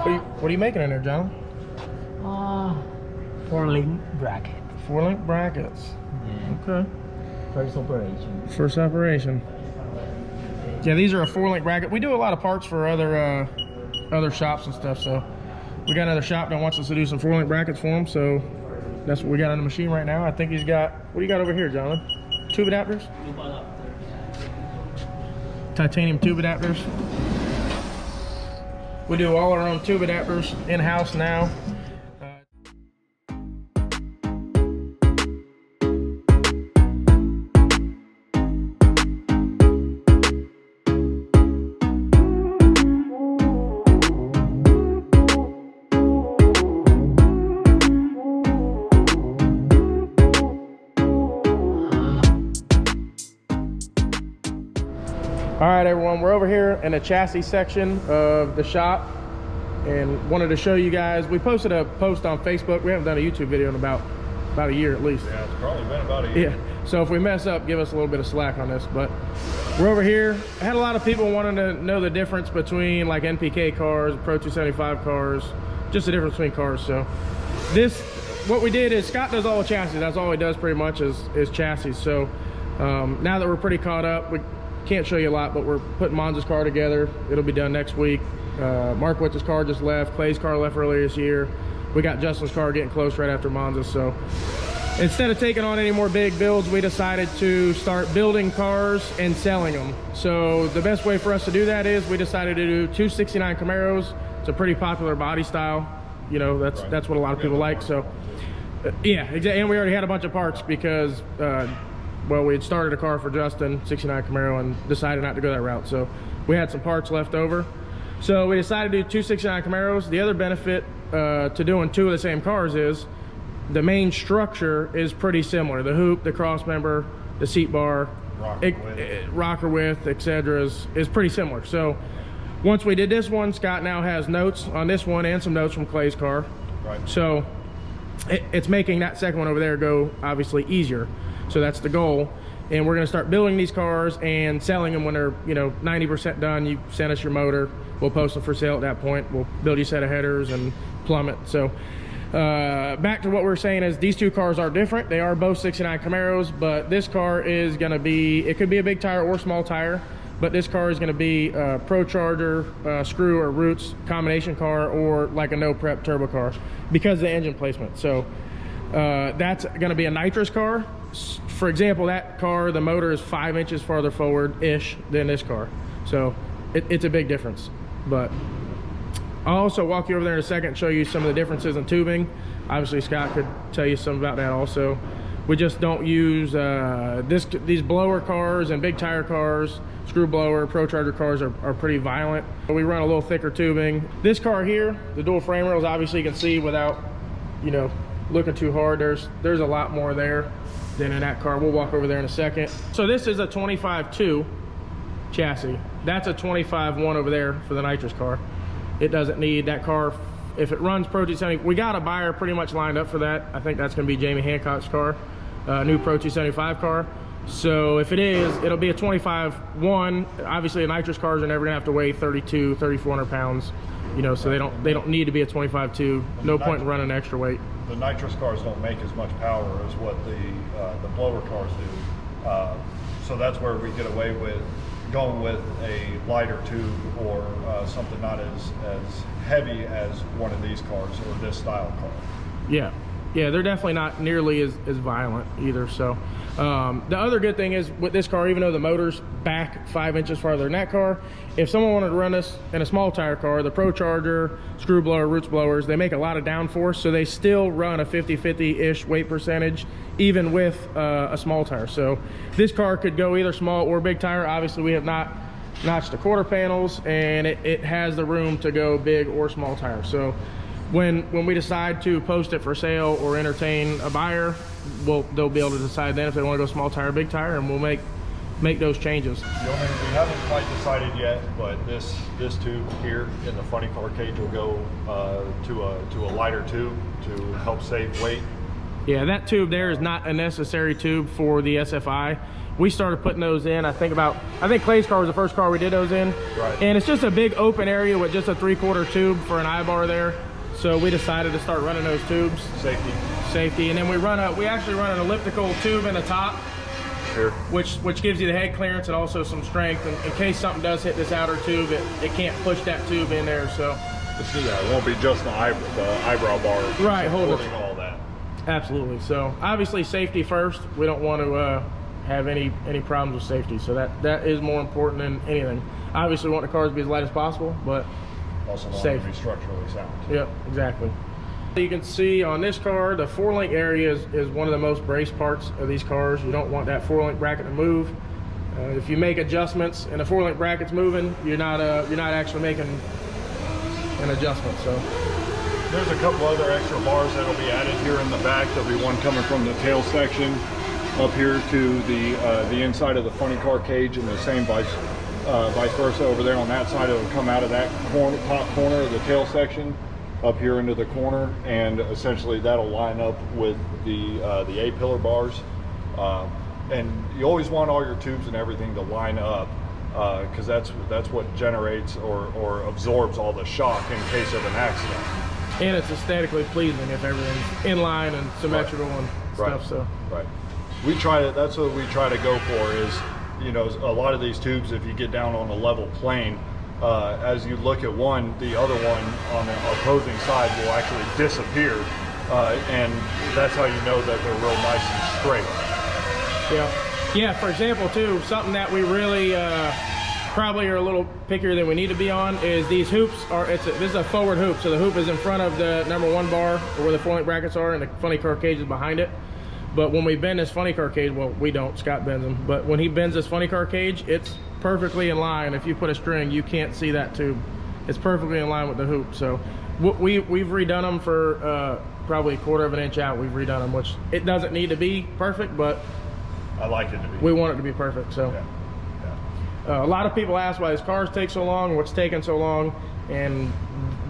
What are you making in there, John? 4-link bracket. 4-link brackets. Yeah. Okay. First operation. First operation. Yeah, these are a 4-link bracket. We do a lot of parts for other shops and stuff, so we got another shop that wants us to do some 4-link brackets for them, so that's what we got on the machine right now. I think he's got, what do you got over here, John? Tube adapters? Tube adapters. Titanium tube adapters. We do all our own tube adapters in-house now. All right, everyone, we're over here in the chassis section of the shop and wanted to show you guys. We posted a post on Facebook. We haven't done a YouTube video in about a year at least. Yeah, it's probably been about a year. Yeah, so if we mess up, give us a little bit of slack on this, but we're over here. I had a lot of people wanting to know the difference between like NPK cars, Pro 275 cars, just the difference between cars. So what we did is Scott does all the chassis. That's all he does pretty much is chassis. So now that we're pretty caught up, we can't show you a lot, but we're putting Monza's car together. It'll be done next week. Markwitz's car just left. Clay's car left earlier this year. We got Justin's car getting close right after Monza. So instead of taking on any more big builds, we decided to start building cars and selling them. So the best way for us to do that is we decided to do 269 Camaros. It's a pretty popular body style. You know, that's what a lot of people like. So yeah, exactly. And we already had a bunch of parts because well, we had started a car for Justin, 69 Camaro, and decided not to go that route. So we had some parts left over. So we decided to do 269 Camaros. The other benefit to doing two of the same cars is the main structure is pretty similar. The hoop, the cross member, the seat bar, rocker width, etc. is pretty similar. So once we did this one, Scott now has notes on this one and some notes from Clay's car. Right. So it's making that second one over there go obviously easier. So that's the goal, and we're going to start building these cars and selling them when they're 90% done. You send us your motor, we'll post them for sale at that point. We'll build you a set of headers and plumb it. So back to what we were saying is these two cars are different. They are both 69 Camaros, but this car is going to be, it could be a big tire or small tire, but this car is going to be a Pro Charger, screw or roots combination car, or like a no prep turbo car because of the engine placement. So that's going to be a nitrous car. For example, that car, the motor is 5 inches farther forward-ish than this car. So it's a big difference. But I'll also walk you over there in a second and show you some of the differences in tubing. Obviously, Scott could tell you some about that also. We just don't use these blower cars and big tire cars, screw blower, Pro Charger cars are pretty violent. We run a little thicker tubing. This car here, the dual frame rails, obviously you can see without, looking too hard, there's a lot more there than in that car. We'll walk over there in a second. So this is a 25.2 chassis. That's a 25.1 over there for the nitrous car. It doesn't need that car. If it runs Pro 270, we got a buyer pretty much lined up for that. I think that's gonna be Jamie Hancock's car, new Pro 275 car. So if it is, it'll be a 25.1. Obviously, the nitrous cars are never gonna have to weigh 3,400 pounds. So they don't need to be a 25.2. No point in running extra weight. The nitrous cars don't make as much power as what the blower cars do. So that's where we get away with going with a lighter tube or something not as heavy as one of these cars or this style car. Yeah, they're definitely not nearly as violent either. So the other good thing is with this car, even though the motor's back 5 inches farther than that car, if someone wanted to run this in a small tire car, the Pro Charger, screw blower, roots blowers, they make a lot of downforce, so they still run a 50-50-ish weight percentage, even with a small tire. So this car could go either small or big tire. Obviously, we have not notched the quarter panels, and it has the room to go big or small tire. So when we decide to post it for sale or entertain a buyer, they'll be able to decide then if they want to go small tire, big tire, and we'll make those changes. We haven't quite decided yet, but this tube here in the funny car cage will go to a lighter tube to help save weight. Yeah, that tube there is not a necessary tube for the SFI. We started putting those in, I think Clay's car was the first car we did those in. Right. And it's just a big open area with just a 3/4 tube for an I-bar there. So we decided to start running those tubes. Safety. And then we actually run an elliptical tube in the top. Here. Which gives you the head clearance and also some strength. And in case something does hit this outer tube, it can't push that tube in there. So Yeah, it won't be just the eyebrow bar. Right, holding all that. Absolutely. So obviously safety first. We don't want to have any problems with safety. So that is more important than anything. Obviously we want the cars to be as light as possible, but Also safe. want to be structurally sound. Yep, exactly. You can see on this car, the 4-link area is one of the most braced parts of these cars. You don't want that 4-link bracket to move. If you make adjustments and the 4-link bracket's moving, you're not actually making an adjustment. So There's a couple other extra bars that'll be added here in the back. There'll be one coming from the tail section up here to the inside of the funny car cage, and the same vice versa over there on that side. It'll come out of that top corner of the tail section up here into the corner, and essentially that'll line up with the A-pillar bars. And you always want all your tubes and everything to line up, because that's what generates or absorbs all the shock in case of an accident. And it's aesthetically pleasing if everything's in line and symmetrical and stuff. So right, that's what we try to go for. Is, you know, a lot of these tubes, if you get down on a level plane, as you look at one, the other one on the opposing side will actually disappear, and that's how you know that they're real nice and straight. yeah. For example, too, something that we really probably are a little pickier than we need to be on is these hoops this is a forward hoop. So the hoop is in front of the #1 bar, or where the 4-link brackets are, and the funny car cage is behind it. But when we bend this funny car cage, well, we don't, Scott bends them, but when he bends this funny car cage, it's perfectly in line. If you put a string, you can't see that tube. It's perfectly in line with the hoop. So we've redone them for probably 1/4 of an inch out. We've redone them, which it doesn't need to be perfect, but I like it to be. we want it to be perfect. So a lot of people ask why these cars take so long, what's taking so long, and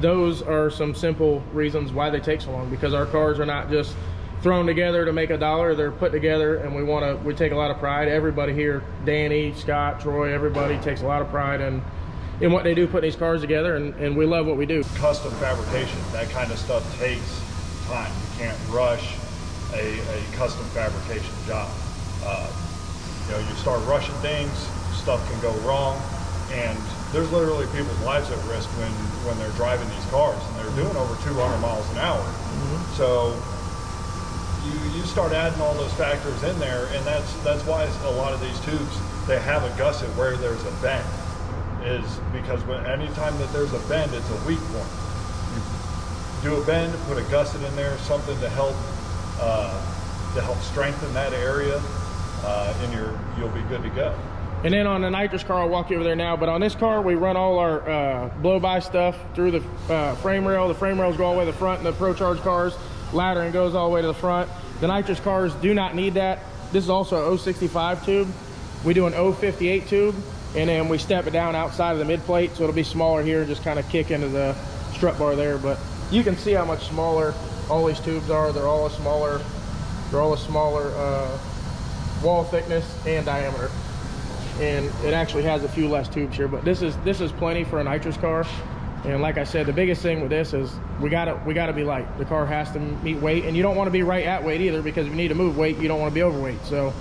those are some simple reasons why they take so long, because our cars are not just thrown together to make a dollar. They're put together, and we take a lot of pride. Everybody here, Danny, Scott, Troy, everybody takes a lot of pride in what they do, putting these cars together, and we love what we do. Custom fabrication, that kind of stuff takes time. You can't rush a custom fabrication job. You know, you start rushing things, stuff can go wrong, and there's literally people's lives at risk when they're driving these cars, and they're doing over 200 miles an hour. So you start adding all those factors in there, and that's why a lot of these tubes, they have a gusset where there's a bend, is because anytime that there's a bend, it's a weak point. You do a bend, put a gusset in there, something to help strengthen that area, and you'll be good to go. And then on the Nitrous car, I'll walk you over there now, but on this car, we run all our blow-by stuff through the frame rail. The frame rails go all the way to the front in the Pro Charge cars. Laddering goes all the way to the front. The Nitrous cars do not need that. This is also an 065 tube. We do an 058 tube, and then we step it down outside of the mid plate, so it'll be smaller here and just kind of kick into the strut bar there. But you can see how much smaller all these tubes are. They're all a smaller wall thickness and diameter, and it actually has a few less tubes here. But this is plenty for a Nitrous car. And like I said, the biggest thing with this is we gotta be light. The car has to meet weight, and you don't want to be right at weight either, because if you need to move weight, you don't want to be overweight. So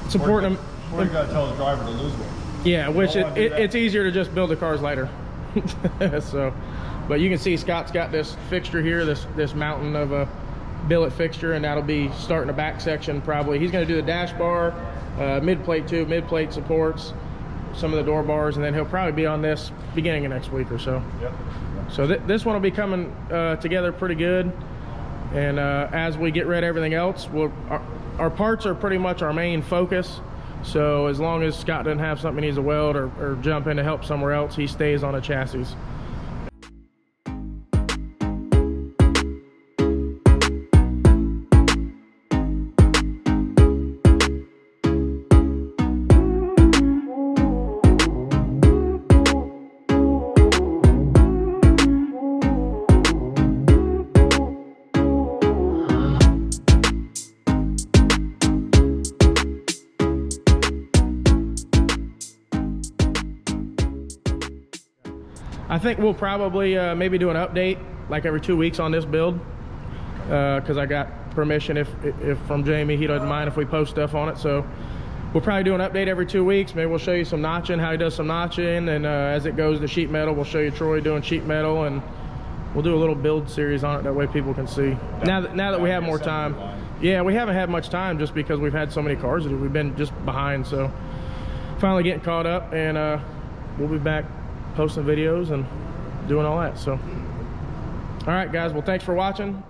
it's important. Or you gotta tell the driver to lose weight. Yeah, which it's easier to just build the cars lighter. So, but you can see Scott's got this fixture here, this mountain of a billet fixture, and that'll be starting the back section probably. He's going to do the dash bar, mid plate tube, mid plate supports, some of the door bars, and then he'll probably be on this beginning of next week or so. Yep. So this one will be coming together pretty good, and as we get rid of everything else, our parts are pretty much our main focus. So as long as Scott doesn't have something he needs to weld or jump in to help somewhere else, he stays on the chassis. I think we'll probably maybe do an update like every 2 weeks on this build, because I got permission if from Jamie, he doesn't mind if we post stuff on it. So we'll probably do an update every 2 weeks. Maybe we'll show you some notching, how he does some notching, and as it goes to sheet metal, we'll show you Troy doing sheet metal, and we'll do a little build series on it. That way people can see. Now that we have more time. Yeah, we haven't had much time just because we've had so many cars to do. We've been just behind, so finally getting caught up, and we'll be back posting videos and doing all that. So all right guys, well thanks for watching.